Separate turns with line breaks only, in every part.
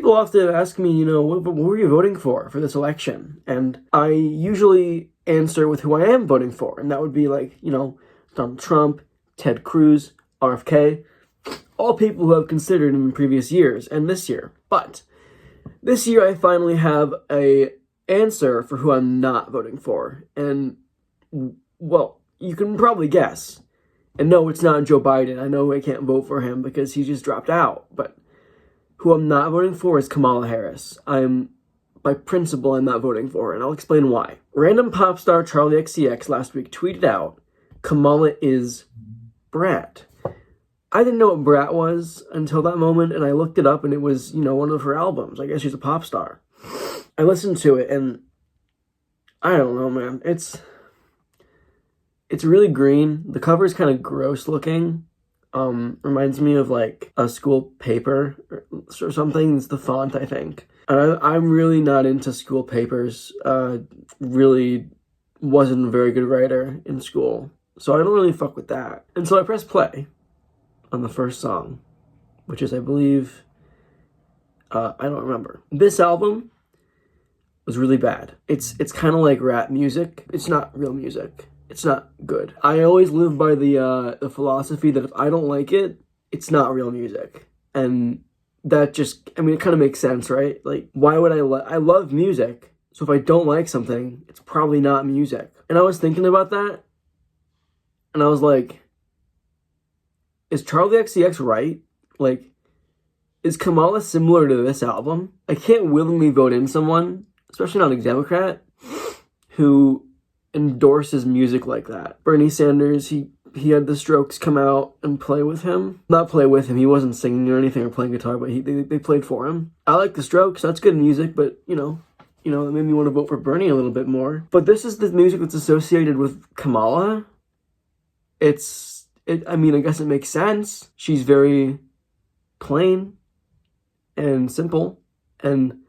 People often ask me, what were you voting for this election? And I usually answer with who I am voting for. And that would be like, Donald Trump, Ted Cruz, RFK, all people who I've considered in previous years and this year. But this year I finally have a answer for who I'm not voting for. And, well, you can probably guess. And no, it's not Joe Biden. I know I can't vote for him because he just dropped out. But who I'm not voting for is Kamala Harris. By principle, I'm not voting for her, and I'll explain why. Random pop star Charlie XCX last week tweeted out, Kamala is BRAT. I didn't know what BRAT was until that moment, and I looked it up, and it was, one of her albums. I guess she's a pop star. I listened to it, and I don't know, man. It's really green. The cover is kind of gross looking. Reminds me of like a school paper or something. It's the font, I think. And I'm really not into school papers. Really wasn't a very good writer in school. So I don't really fuck with that. And so I pressed play on the first song, which is, I believe, I don't remember. This album was really bad. It's kind of like rap music. It's not real music. It's not good. I always live by the philosophy that if I don't like it, it's not real music. And that just, it kind of makes sense, right? Like, why would I love music, so if I don't like something, it's probably not music. And I was thinking about that, and I was like, is Charlie XCX right? Like, is Kamala similar to this album? I can't willingly vote in someone, especially not a Democrat, who endorses music like that. Bernie Sanders, he had the Strokes come out and play with him. Not play with him, he wasn't singing or anything or playing guitar, but they played for him. I like the Strokes, that's good music, but it made me want to vote for Bernie a little bit more. But this is the music that's associated with Kamala. I guess it makes sense. She's very plain and simple, and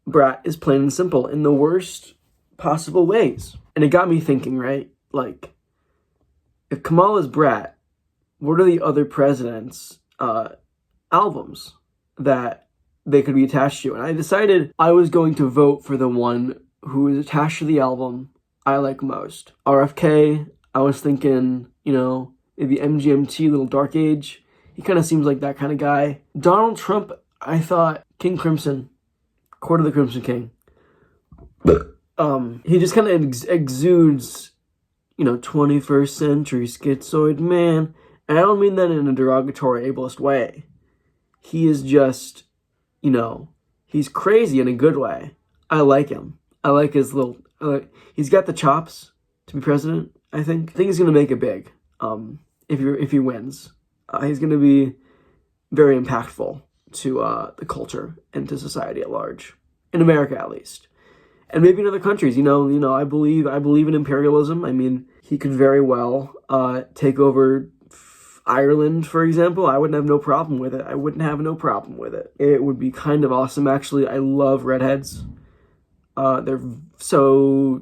BRAT is plain and simple in the worst possible ways. And it got me thinking, right? Like, if Kamala's BRAT, what are the other presidents' albums that they could be attached to? And I decided I was going to vote for the one who is attached to the album I like most. RFK, I was thinking, maybe MGMT, Little Dark Age. He kind of seems like that kind of guy. Donald Trump, I thought King Crimson, Court of the Crimson King. He just kind of exudes, 21st century schizoid man. And I don't mean that in a derogatory, ableist way. He is just, he's crazy in a good way. I like him. I like his he's got the chops to be president, I think. I think he's going to make it big, if he wins. He's going to be very impactful to the culture and to society at large. In America, at least. And maybe in other countries, I believe in imperialism. He could very well take over Ireland, for example. I wouldn't have no problem with it. It would be kind of awesome, actually. I love redheads. They're so,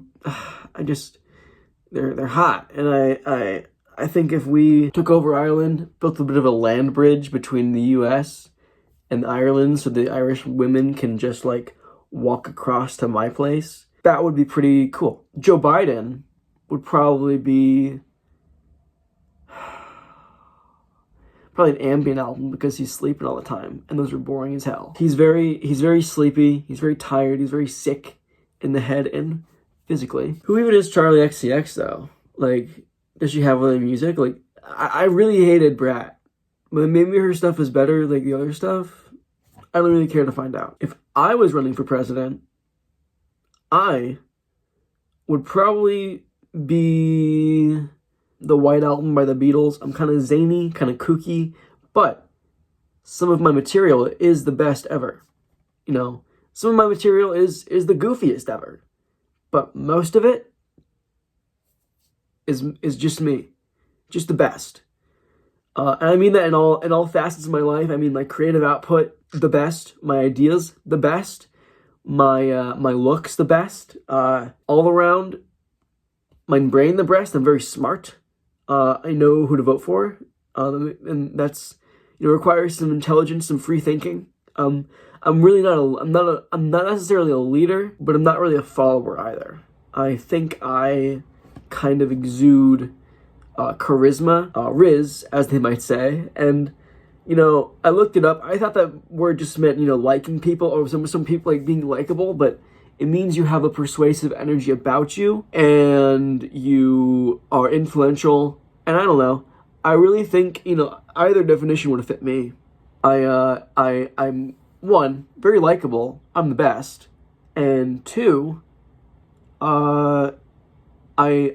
they're hot. And I think if we took over Ireland, built a bit of a land bridge between the U.S. and Ireland so the Irish women can just, walk across to my place, that would be pretty cool. Joe Biden would probably be an ambient album because he's sleeping all the time, and those are boring as hell. He's very sleepy, he's very tired, he's very sick in the head and physically. Who even is Charlie XCX though? Does she have other music? I really hated BRAT, but maybe her stuff is better, the other stuff. I don't really care to find out. If I was running for president, I would probably be the White Album by the Beatles. I'm kind of zany, kind of kooky, but some of my material is the best ever. Some of my material is the goofiest ever, but most of it is just me, just the best. And I mean that in all facets of my life. My creative output, the best. My ideas, the best. My looks, the best. All around, my brain, the best. I'm very smart. I know who to vote for. And that's, requires some intelligence, some free thinking. I'm really not I'm not necessarily a leader, but I'm not really a follower either. I think I kind of exude charisma, riz, as they might say, and I looked it up. I thought that word just meant liking people, or some people like being likable, but it means you have a persuasive energy about you, and you are influential. And I don't know. I really think either definition would fit me. I'm one, very likable. I'm the best, and two, I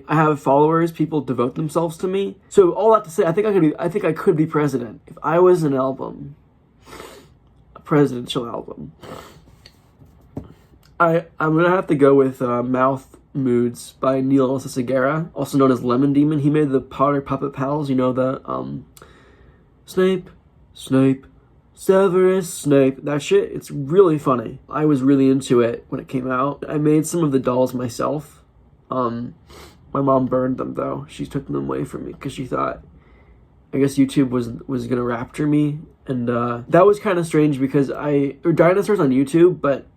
have followers. People devote themselves to me. So all that to say, I think I could be president if I was an album, a presidential album. I'm gonna have to go with Mouth Moods by Neil Segura, also known as Lemon Demon. He made the Potter Puppet Pals. The Snape, Severus Snape. That shit. It's really funny. I was really into it when it came out. I made some of the dolls myself. My mom burned them though. She took them away from me because she thought, I guess YouTube was gonna rapture me, and that was kind of strange because there were dinosaurs on YouTube, but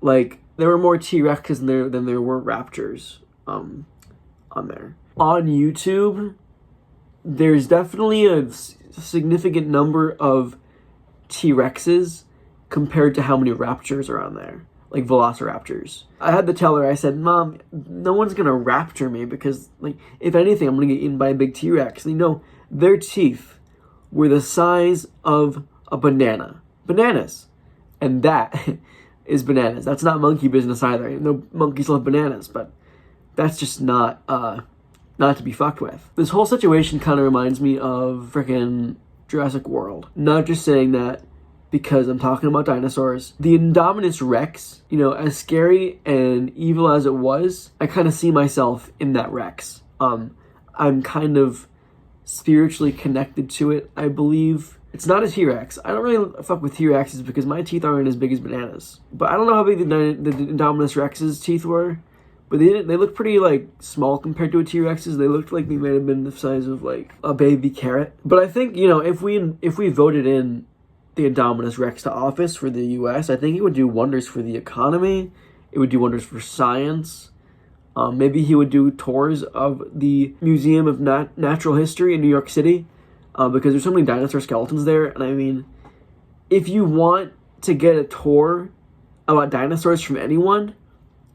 like there were more T-Rexes than there were raptors on there. On YouTube, there's definitely a significant number of T-Rexes compared to how many raptors are on there. Like velociraptors. I had to tell her, I said, Mom, no one's gonna rapture me because, like, if anything, I'm gonna get eaten by a big T-Rex. Their teeth were the size of a banana. Bananas. And that is bananas. That's not monkey business either. No monkeys love bananas, but that's just not to be fucked with. This whole situation kind of reminds me of frickin' Jurassic World. Not just saying that because I'm talking about dinosaurs. The Indominus Rex, as scary and evil as it was, I kind of see myself in that Rex. I'm kind of spiritually connected to it, I believe. It's not a T-Rex. I don't really fuck with T-Rexes because my teeth aren't as big as bananas. But I don't know how big the Indominus Rex's teeth were, but they looked pretty, small compared to a T-Rex's. They looked like they might have been the size of, a baby carrot. But I think, if we voted in the Indominus Rex to office for the U.S., I think it would do wonders for the economy. It would do wonders for science. Maybe he would do tours of the Museum of Natural History in New York City, because there's so many dinosaur skeletons there. And I mean, if you want to get a tour about dinosaurs from anyone,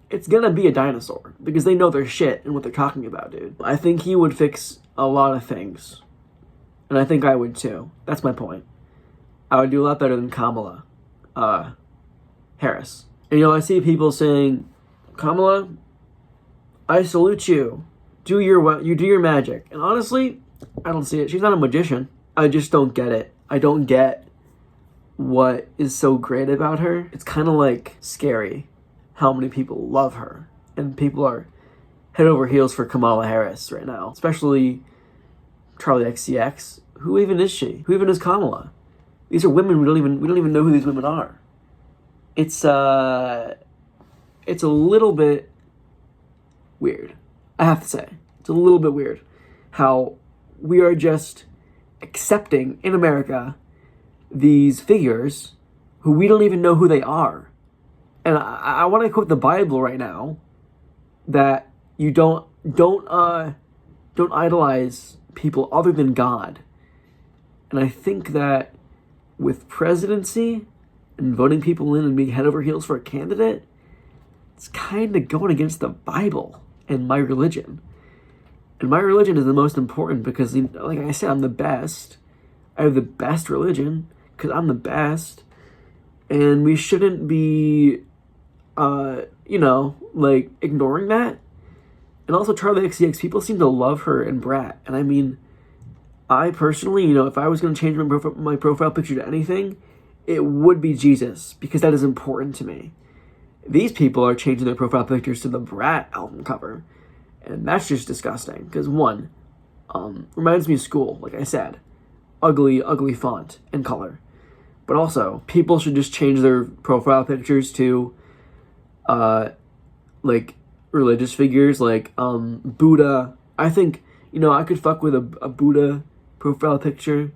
it's gonna be a dinosaur, because they know their shit and what they're talking about, dude. I think he would fix a lot of things, and I think I would too. That's my point. I would do a lot better than Kamala Harris. And I see people saying, Kamala, I salute you. Do your magic. And honestly, I don't see it. She's not a magician. I just don't get it. I don't get what is so great about her. It's kind of scary how many people love her. And people are head over heels for Kamala Harris right now. Especially Charlie XCX. Who even is she? Who even is Kamala? These are women we don't even know who these women are. It's a little bit weird. I have to say. It's a little bit weird how we are just accepting in America these figures who we don't even know who they are. And I want to quote the Bible right now, that you don't idolize people other than God. And I think that with presidency and voting people in and being head over heels for a candidate, it's kind of going against the Bible and my religion. And my religion is the most important because, like I said, I'm the best. I have the best religion because I'm the best. And we shouldn't be, ignoring that. And also Charlie XCX, people seem to love her in BRAT. And I mean, I personally, if I was going to change my profile picture to anything, it would be Jesus, because that is important to me. These people are changing their profile pictures to the BRAT album cover, and that's just disgusting, because one, reminds me of school, like I said. Ugly font and color. But also, people should just change their profile pictures to, religious figures, like Buddha. I think, I could fuck with a Buddha profile picture.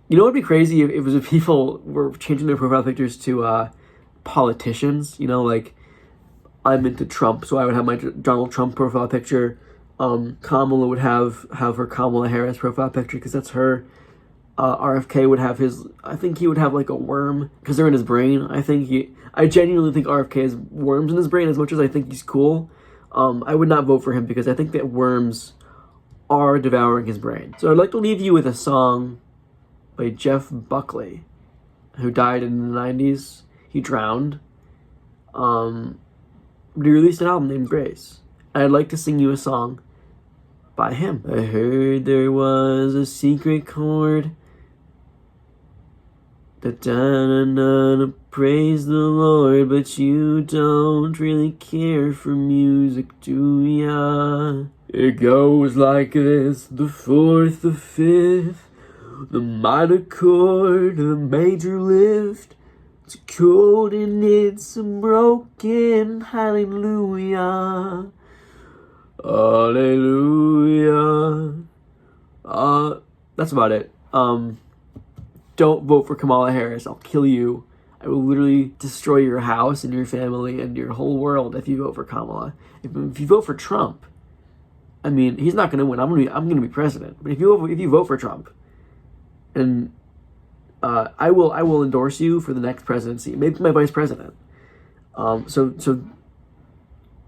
You know what would be crazy if it was if people were changing their profile pictures to politicians? You know, like, I'm into Trump, so I would have my Donald Trump profile picture. Kamala would have her Kamala Harris profile picture because that's her. RFK would have his. I think he would have like a worm because they're in his brain. I genuinely think RFK has worms in his brain as much as I think he's cool. I would not vote for him because I think that worms are devouring his brain. So I'd like to leave you with a song by Jeff Buckley, who died in the 90s. He drowned. But he released an album named Grace. And I'd like to sing you a song by him. I heard there was a secret chord. Da-da-da-da, praise the Lord, but you don't really care for music, do ya? It goes like this, the fourth, the fifth, the minor chord, the major lift. It's cold and it's a broken hallelujah. Hallelujah. That's about it. Don't vote for Kamala Harris. I'll kill you. I will literally destroy your house and your family and your whole world if you vote for Kamala. If you vote for Trump, I mean, he's not going to win. I'm going to be president. But if you vote for Trump, and I will endorse you for the next presidency. Maybe my vice president. So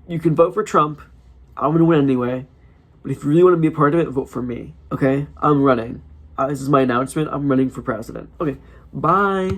you can vote for Trump. I'm going to win anyway. But if you really want to be a part of it, vote for me. Okay? I'm running. This is my announcement. I'm running for president. Okay. Bye.